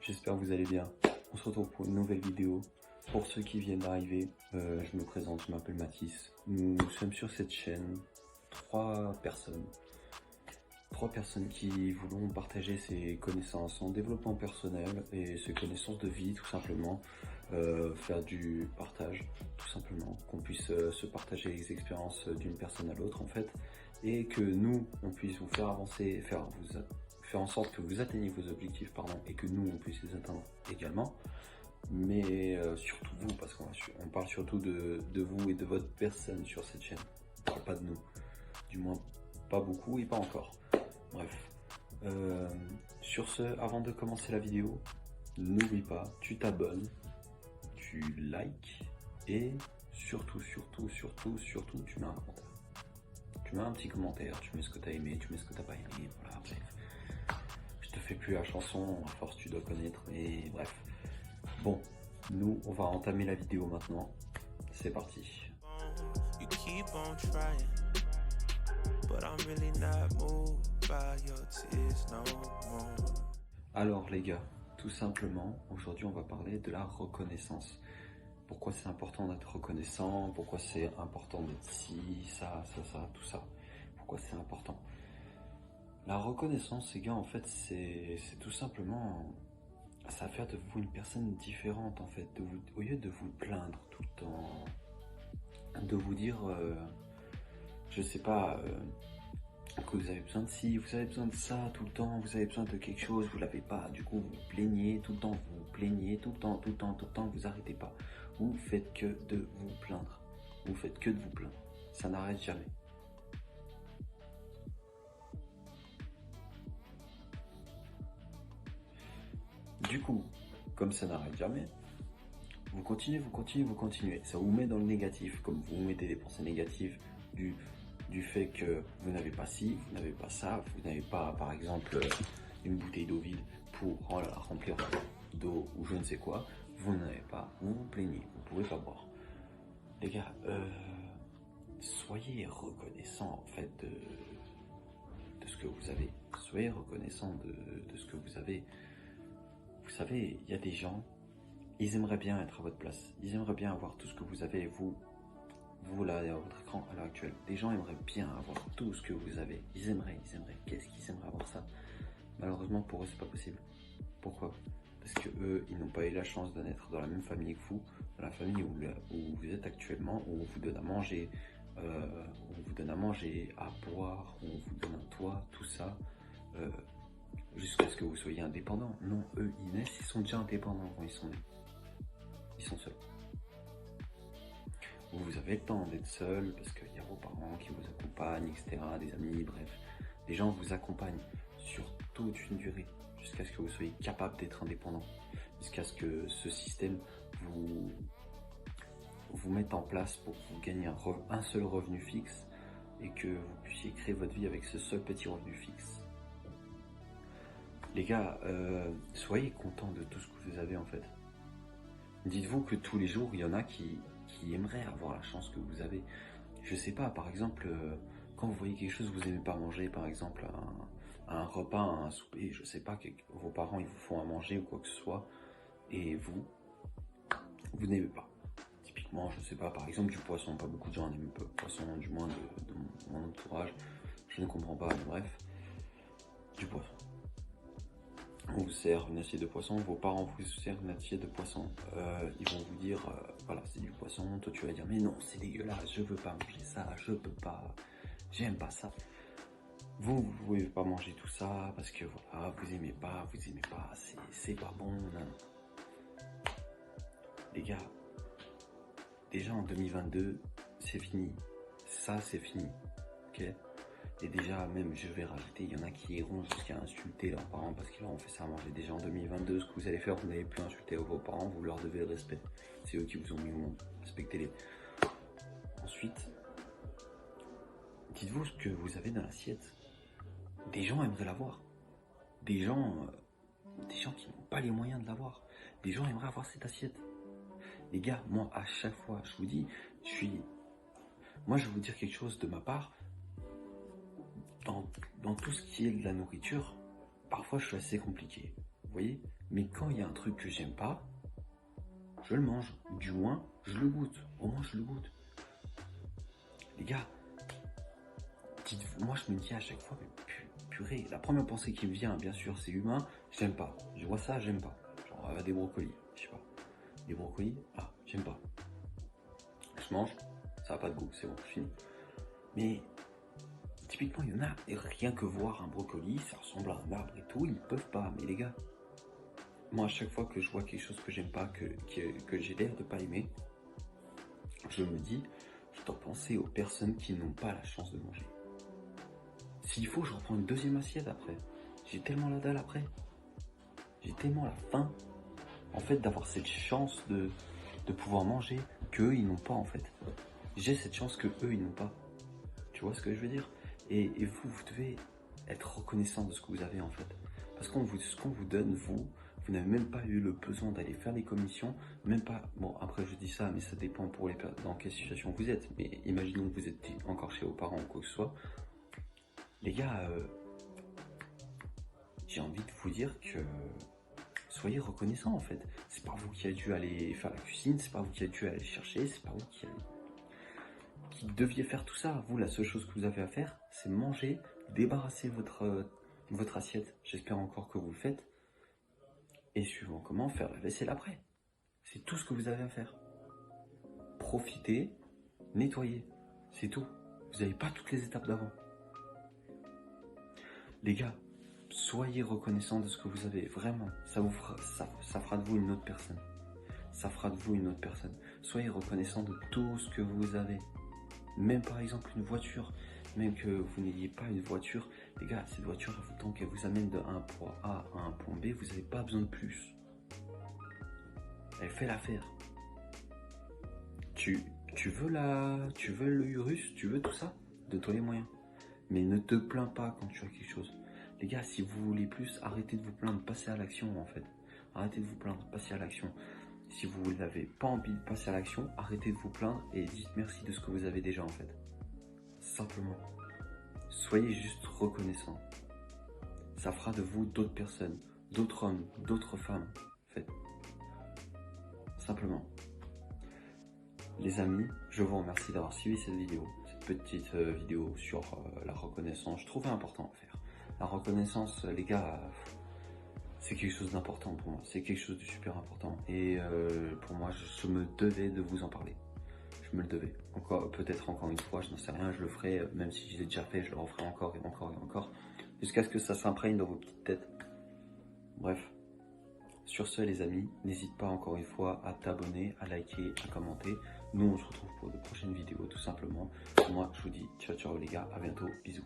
j'espère que vous allez bien. On se retrouve pour une nouvelle vidéo. Pour ceux qui viennent d'arriver, je me présente, je m'appelle Mathis. Nous sommes sur cette chaîne, trois personnes qui voulons partager ses connaissances en développement personnel et ses connaissances de vie tout simplement, faire du partage tout simplement, qu'on puisse se partager les expériences d'une personne à l'autre en fait, et que nous on puisse vous faire avancer, faire en sorte que vous atteigniez vos objectifs et que nous on puisse les atteindre également, mais surtout vous, parce qu'on parle surtout de vous et de votre personne sur cette chaîne, on parle pas de nous, du moins pas beaucoup et pas encore. Bref, sur ce, avant de commencer la vidéo, n'oublie pas, tu t'abonnes, tu likes et surtout, tu mets un commentaire. Tu mets un petit commentaire, tu mets ce que tu as aimé, tu mets ce que tu n'as pas aimé, voilà, bref. Je te fais plus la chanson, à force tu dois connaître, mais bref. Bon, nous, on va entamer la vidéo maintenant. C'est parti. Alors les gars, tout simplement, aujourd'hui on va parler de la reconnaissance. Pourquoi c'est important d'être reconnaissant, pourquoi c'est important d'être ci, ça, tout ça. Pourquoi c'est important. La reconnaissance, les gars, en fait, c'est tout simplement, ça va faire de vous une personne différente, en fait. Au lieu de vous plaindre tout le temps, de vous dire, je sais pas, que vous avez besoin de ci, vous avez besoin de ça tout le temps, vous avez besoin de quelque chose, vous l'avez pas, du coup vous vous plaignez tout le temps, vous vous plaignez tout le temps, vous arrêtez pas. Vous faites que de vous plaindre. Vous faites que de vous plaindre. Ça n'arrête jamais. Du coup, comme ça n'arrête jamais, vous continuez. Ça vous met dans le négatif, comme vous mettez des pensées négatives du fait que vous n'avez pas ci, vous n'avez pas ça, vous n'avez pas, par exemple, une bouteille d'eau vide pour remplir d'eau ou je ne sais quoi, vous n'en avez pas, vous vous plaignez, vous ne pouvez pas boire. Les gars, soyez reconnaissants en fait de ce que vous avez. Soyez reconnaissants de ce que vous avez. Vous savez, il y a des gens, ils aimeraient bien être à votre place, ils aimeraient bien avoir tout ce que vous avez, vous là, à votre écran à l'heure actuelle. Des gens aimeraient bien avoir tout ce que vous avez. Ils aimeraient. Qu'est-ce qu'ils aimeraient avoir ça? Malheureusement, pour eux, c'est pas possible. Pourquoi? Parce que eux, ils n'ont pas eu la chance de naître dans la même famille que vous, dans la famille où vous êtes actuellement, où on vous donne à manger, à boire, où on vous donne un toit, tout ça, jusqu'à ce que vous soyez indépendant. Non, eux, ils naissent, ils sont déjà indépendants quand ils sont nés. Ils sont seuls. Vous avez le temps d'être seul parce qu'il y a vos parents qui vous accompagnent, etc., des amis, bref. Des gens vous accompagnent sur toute une durée jusqu'à ce que vous soyez capable d'être indépendant, jusqu'à ce que ce système vous mette en place pour que vous gagnez un seul revenu fixe et que vous puissiez créer votre vie avec ce seul petit revenu fixe. Les gars, soyez contents de tout ce que vous avez en fait. Dites-vous que tous les jours, il y en a qui aimeraient avoir la chance que vous avez. Je sais pas, par exemple, quand vous voyez quelque chose que vous n'aimez pas manger, par exemple un repas, un souper, je sais pas, vos parents ils vous font à manger ou quoi que ce soit, et vous n'aimez pas. Typiquement, je sais pas, par exemple du poisson, pas beaucoup de gens n'aiment pas le poisson, du moins de mon entourage, je ne comprends pas, mais bref, du poisson. On vous sert une assiette de poisson, vos parents vous servent une assiette de poisson, ils vont vous dire, voilà, c'est du poisson, toi tu vas dire, mais non, c'est dégueulasse, je veux pas manger ça, je peux pas, j'aime pas ça. Vous pouvez pas manger tout ça, parce que voilà, vous aimez pas, c'est pas bon, non. Les gars, déjà en 2022, c'est fini, ça c'est fini, ok? Et déjà, même, je vais rajouter, il y en a qui iront jusqu'à insulter leurs parents parce qu'ils leur ont fait ça à manger. Déjà en 2022, ce que vous allez faire, vous n'allez plus insulter vos parents, vous leur devez le respect. C'est eux qui vous ont mis au monde, respectez-les. Ensuite, dites-vous ce que vous avez dans l'assiette. Des gens aimeraient l'avoir. Des gens qui n'ont pas les moyens de l'avoir. Des gens aimeraient avoir cette assiette. Les gars, moi, à chaque fois, je vous dis, moi, je vais vous dire quelque chose de ma part. Dans tout ce qui est de la nourriture, parfois je suis assez compliqué. voyez? Mais quand il y a un truc que j'aime pas, je le mange. Du moins, je le goûte. Au moins, je le goûte. Les gars, moi je me dis à chaque fois, mais purée, la première pensée qui me vient, bien sûr, c'est humain, j'aime pas. Je vois ça, j'aime pas. Genre des brocolis, je sais pas. Des brocolis, ah, j'aime pas. Je mange, ça a pas de goût, c'est bon, fini. Mais typiquement, il y en a, et rien que voir un brocoli, ça ressemble à un arbre et tout, ils peuvent pas. Mais les gars, moi à chaque fois que je vois quelque chose que j'aime pas, que j'ai l'air de pas aimer, je me dis, je dois penser aux personnes qui n'ont pas la chance de manger. S'il faut, je reprends une deuxième assiette après. J'ai tellement la dalle après. J'ai tellement la faim, en fait, d'avoir cette chance de pouvoir manger qu'eux, ils n'ont pas, en fait. J'ai cette chance que eux, ils n'ont pas. Tu vois ce que je veux dire? Et vous devez être reconnaissant de ce que vous avez, en fait. Parce ce qu'on vous donne, vous n'avez même pas eu le besoin d'aller faire des commissions, même pas... Bon, après, je dis ça, mais ça dépend pour les dans quelle situation vous êtes. Mais imaginons que vous êtes encore chez vos parents ou quoi que ce soit. Les gars, j'ai envie de vous dire que soyez reconnaissants en fait. C'est pas vous qui avez dû aller faire la cuisine, c'est pas vous qui avez dû aller chercher, c'est pas vous qui deviez faire tout ça. Vous, la seule chose que vous avez à faire, c'est manger, débarrasser votre assiette. J'espère encore que vous le faites. Et suivant comment, faire la vaisselle après. C'est tout ce que vous avez à faire. Profitez, nettoyez. C'est tout. Vous n'avez pas toutes les étapes d'avant. Les gars, soyez reconnaissants de ce que vous avez, vraiment. Ça fera de vous une autre personne. Ça fera de vous une autre personne. Soyez reconnaissants de tout ce que vous avez. Même par exemple une voiture, même que vous n'ayez pas une voiture, les gars, cette voiture, tant qu'elle vous amène de un point A à un point B, vous n'avez pas besoin de plus. Elle fait l'affaire. Tu veux le Urus, tu veux tout ça, donne-toi les moyens. Mais ne te plains pas quand tu as quelque chose. Les gars, si vous voulez plus, arrêtez de vous plaindre, passez à l'action en fait. Arrêtez de vous plaindre, passez à l'action. Si vous n'avez pas envie de passer à l'action, arrêtez de vous plaindre et dites merci de ce que vous avez déjà en fait. Simplement. Soyez juste reconnaissants. Ça fera de vous d'autres personnes, d'autres hommes, d'autres femmes, en fait. Simplement. Les amis, je vous remercie d'avoir suivi cette vidéo. Petite vidéo sur la reconnaissance, je trouvais important à faire. La reconnaissance, les gars, c'est quelque chose d'important pour moi, c'est quelque chose de super important. Et pour moi, je me devais de vous en parler. Je me le devais. Peut-être encore une fois, je n'en sais rien, je le ferai, même si je l'ai déjà fait, je le referai encore et encore et encore, jusqu'à ce que ça s'imprègne dans vos petites têtes. Bref. Sur ce les amis, n'hésite pas encore une fois à t'abonner, à liker, à commenter. Nous on se retrouve pour de prochaines vidéos tout simplement. Moi je vous dis ciao ciao les gars, à bientôt, bisous.